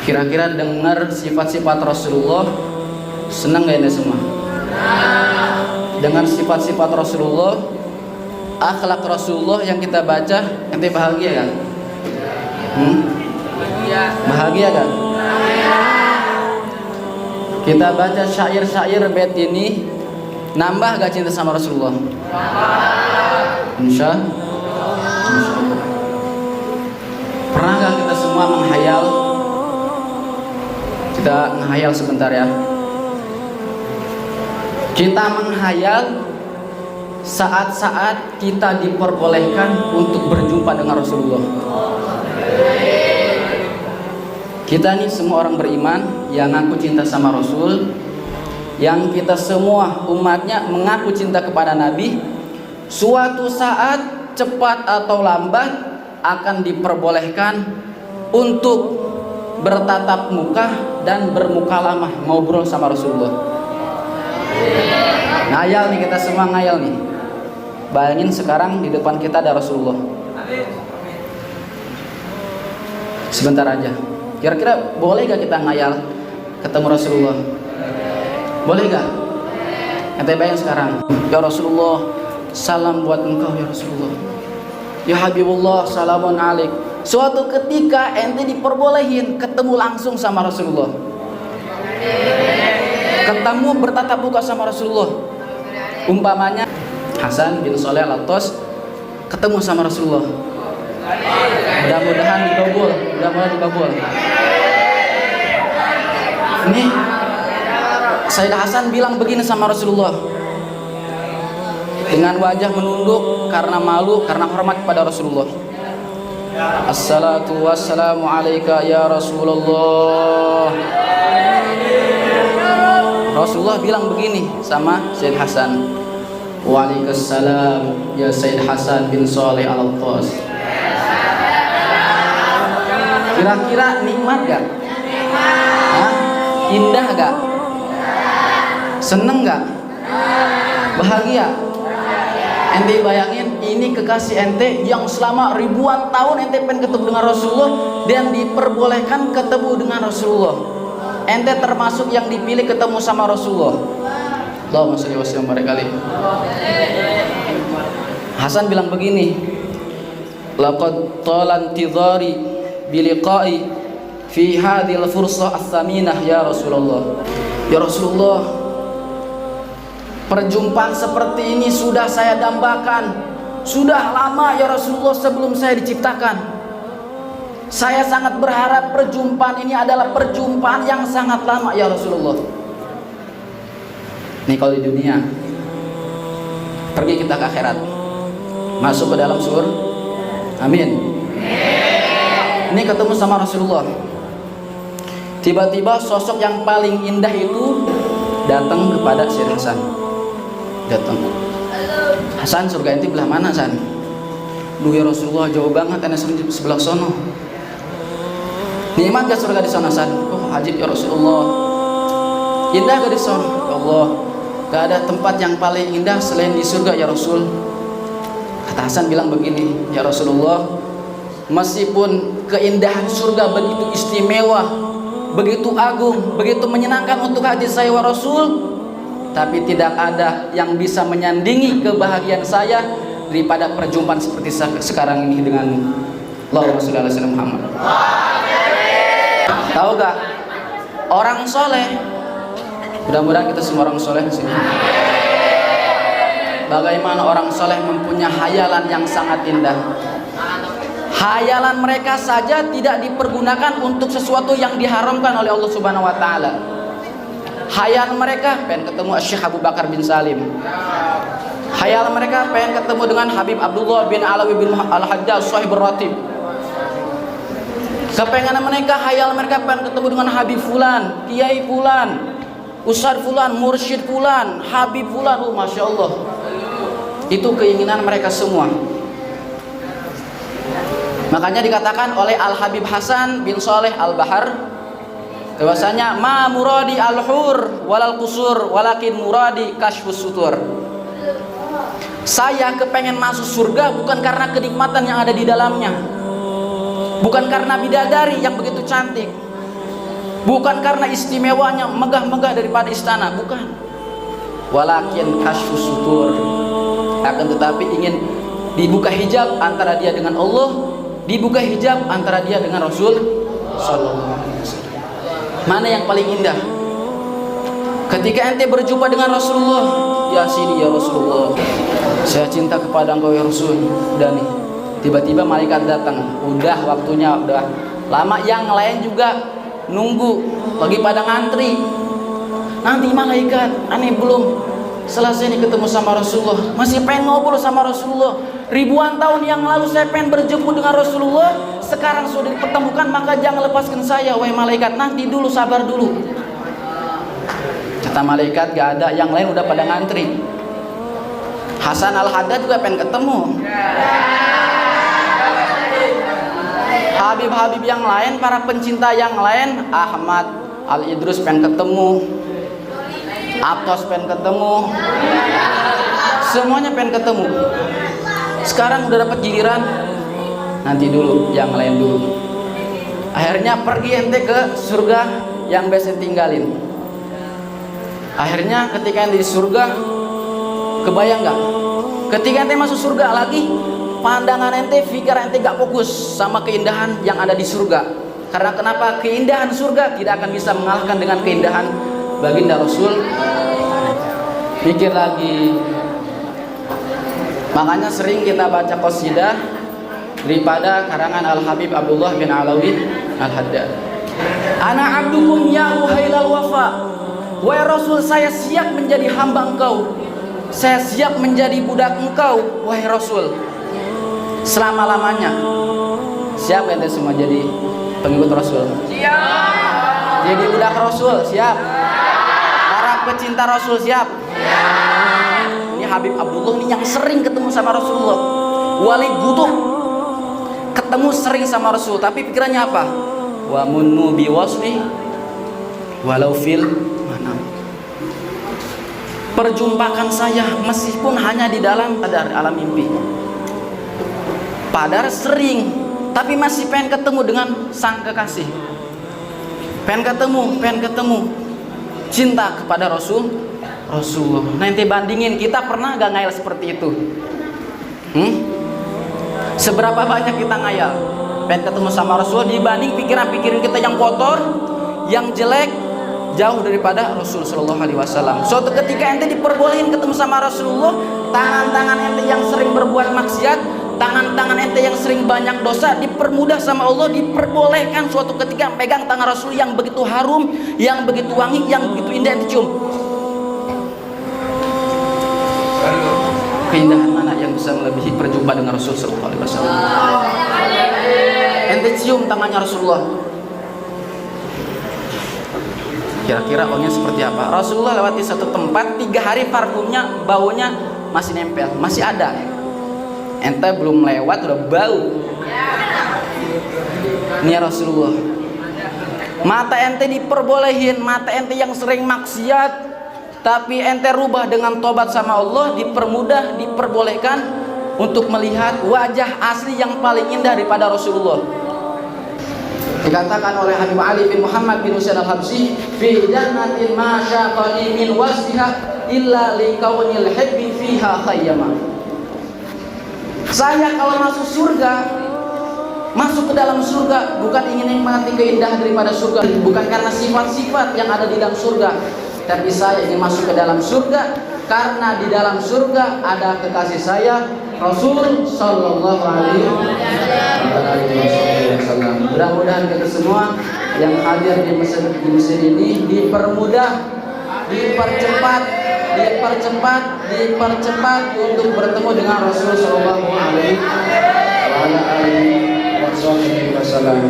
Kira-kira dengar sifat-sifat Rasulullah, senang gak ini semua? Dengar sifat-sifat Rasulullah, akhlak Rasulullah yang kita baca, ente bahagia kan? Bahagia kan? Kita baca syair-syair bait ini, nambah gak cinta sama Rasulullah? Insya Allah. Pernah gak kita semua menghayal? Kita menghayal sebentar ya. Kita menghayal saat-saat kita diperbolehkan untuk berjumpa dengan Rasulullah. Kita nih semua orang beriman yang ngaku cinta sama Rasul, yang kita semua umatnya mengaku cinta kepada Nabi. Suatu saat cepat atau lambat akan diperbolehkan untuk bertatap muka dan bermukalamah, ngobrol sama Rasulullah. Ngayal nih, kita semua ngayal nih. Bayangin sekarang di depan kita ada Rasulullah. Sebentar aja. Kira-kira boleh gak kita ngayal ketemu Rasulullah? Boleh gak? Ente bayangin sekarang, ya Rasulullah, salam buat engkau ya Rasulullah. Ya Habibullah, salamun alaik. Suatu ketika ente diperbolehin ketemu langsung sama Rasulullah, ketemu bertatap muka sama Rasulullah. Umpamanya Hasan bin Soleh Al-Atos ketemu sama Rasulullah. Mudah-mudahan dikabul, mudah-mudahan dikabul. Ini Sayyidah Hasan bilang begini sama Rasulullah, dengan wajah menunduk karena malu, karena hormat kepada Rasulullah. Assalatu wassalamu alaika ya Rasulullah. Rasulullah bilang begini sama Sayyid Hasan, waalaikumsalam ya Sayyid Hasan bin Soleh Al-Atos. Kira-kira nikmat gak? Hah? Indah gak? Seneng gak? Bahagia? Ente bayangin, ini kekasih ente yang selama ribuan tahun ente pengen ketemu dengan Rasulullah dan diperbolehkan ketemu dengan Rasulullah. Ente termasuk yang dipilih ketemu sama Rasulullah. Allahumma sholli wa sallim barik alaihi. Hasan bilang begini, laqad tala intidhari bi liqa'i fi hadhil fursah ats-tsaminah ya Rasulullah. Ya Rasulullah, perjumpaan seperti ini sudah saya dambakan, sudah lama ya Rasulullah sebelum saya diciptakan. Saya sangat berharap perjumpaan ini adalah perjumpaan yang sangat lama ya Rasulullah. Nih kalau di dunia, pergi kita ke akhirat, masuk ke dalam surga, amin. Ini ketemu sama Rasulullah. Tiba-tiba sosok yang paling indah itu datang kepada Sayyid Hasan. Datang, Hasan, surga ente belah mana Hasan? Duh ya Rasulullah, jauh banget, ane sebelah sono. Nikmat gak surga di sana Hasan? Oh ajib ya Rasulullah. Indah gak di sono? Ya Allah, gak ada tempat yang paling indah selain di surga ya Rasul. Kata Hasan bilang begini, ya Rasulullah, meskipun keindahan surga begitu istimewa, begitu agung, begitu menyenangkan untuk hati saya wa Rasul, tapi tidak ada yang bisa menyandingi kebahagiaan saya daripada perjumpaan seperti sekarang ini denganmu. Allahumma sholli ala sayyidina Muhammad. Tahu gak orang soleh? Mudah-mudahan kita semua orang soleh di sini. Bagaimana orang soleh mempunyai hayalan yang sangat indah. Hayalan mereka saja tidak dipergunakan untuk sesuatu yang diharamkan oleh Allah Subhanahu wa taala. Hayal mereka pengen ketemu Syekh Abu Bakar bin Salim. Hayal mereka pengen ketemu dengan Habib Abdullah bin Alawi bin Al-Hajjaj Sahibur Ratib. Kepengenan mereka, hayal mereka pengen ketemu dengan Habib Fulan, Kiai Fulan, Ustadz Fulan, Mursyid Fulan, Habib Fulan. Oh Masya Allah, itu keinginan mereka semua. Makanya dikatakan oleh Al-Habib Hasan bin Soleh Al-Bahar, bahwasanya ma muradi al-hur walal qusur walakin muradi kasyfus sutur. Saya kepengen masuk surga bukan karena kenikmatan yang ada di dalamnya, bukan karena bidadari yang begitu cantik, Bukan karena istimewanya megah-megah daripada istana, bukan. Walakin kasyfus sutur, akan tetapi ingin dibuka hijab antara dia dengan Allah, dibuka hijab antara dia dengan Rasul sallallahu alaihi wasallam. Mana yang paling indah? Ketika ente berjumpa dengan Rasulullah, ya sini ya Rasulullah, saya cinta kepada engkau ya Rasul. Udah nih, tiba-tiba malaikat datang, udah waktunya, udah lama. Yang lain juga nunggu, lagi pada ngantri. Nanti malaikat, aneh belum selesai nih ketemu sama Rasulullah, masih pengen ngobrol sama Rasulullah. Ribuan tahun yang lalu saya pengen berjumpa dengan Rasulullah, sekarang sudah dipertemukan, maka jangan lepaskan saya wahai malaikat. Nanti dulu, sabar dulu. Kata malaikat, gak ada, yang lain udah pada ngantri. Hasan Al-Haddad juga pengen ketemu. Habib-habib yang lain, para pencinta yang lain, Ahmad Al-Idrus pengen ketemu, Atos pengen ketemu, semuanya pengen ketemu. Sekarang udah dapat giliran, nanti dulu, yang lain dulu. Akhirnya pergi ente ke surga yang biasa tinggalin. Akhirnya ketika ente di surga, kebayang gak? Ketika ente masuk surga lagi, pandangan ente, pikiran ente gak fokus sama keindahan yang ada di surga. Karena kenapa? Keindahan surga tidak akan bisa mengalahkan dengan keindahan baginda Rasul. Pikir lagi. Makanya sering kita baca qasidah daripada karangan Al-Habib Abdullah bin Alawi Al-Haddad. Ana abdukum ya uhailal wafa. Wahai Rasul, saya siap menjadi hamba engkau, saya siap menjadi budak engkau, wahai Rasul, selama-lamanya. Siap ente semua jadi pengikut Rasul? Siap. Jadi budak Rasul? Siap. Para pecinta Rasul siap? Siap. Ini Habib Abdullah ini yang sering ketemu sama Rasulullah, wali butuh ketemu sering sama Rasul, tapi pikirannya apa? Wa munnu biwasli walau fil manam. Perjumpakan saya meskipun hanya di dalam alam mimpi. Padahal sering, tapi masih pengen ketemu dengan sang kekasih. Pengen ketemu. Cinta kepada Rasulullah. Nanti bandingin, kita pernah gak ngayal seperti itu? Seberapa banyak kita ngayal pengen ketemu sama Rasul dibanding pikiran-pikiran kita yang kotor, yang jelek, jauh daripada Rasul sallallahu alaihi wasallam. Suatu ketika ente diperbolehin ketemu sama Rasulullah, tangan-tangan ente yang sering berbuat maksiat, tangan-tangan ente yang sering banyak dosa, dipermudah sama Allah, diperbolehkan suatu ketika pegang tangan Rasul yang begitu harum, yang begitu wangi, yang begitu indah ente cium. Keindahan mana yang bisa melebihi perjumpaan dengan Rasul sallallahu alaihi wasallam? Ente cium tangannya Rasulullah. Kira-kira wanginya seperti apa? Rasulullah lewati satu tempat 3 hari, parfumnya, baunya masih nempel, masih ada. Ente belum lewat udah bau. Ini ya Rasulullah. Mata ente diperbolehin, mata ente yang sering maksiat, tapi ente rubah dengan tobat sama Allah, dipermudah, diperbolehkan untuk melihat wajah asli yang paling indah daripada Rasulullah. Dikatakan oleh Habib Ali bin Muhammad bin Husain Al-Habsyi, fi jannatin ma syaqani min wasfiha illa likaunil hibbi fiha khayyama. Saya kalau masuk surga, masuk ke dalam surga bukan ingin menikmati keindahan daripada surga, bukan karena sifat-sifat yang ada di dalam surga, tapi saya ingin masuk ke dalam surga karena di dalam surga ada kekasih saya Rasul sallallahu alaihi wasallam. Mudah-mudahan kita semua yang hadir di masjid ini dipermudah, dipercepat untuk bertemu dengan Rasul sallallahu alaihi wasallam.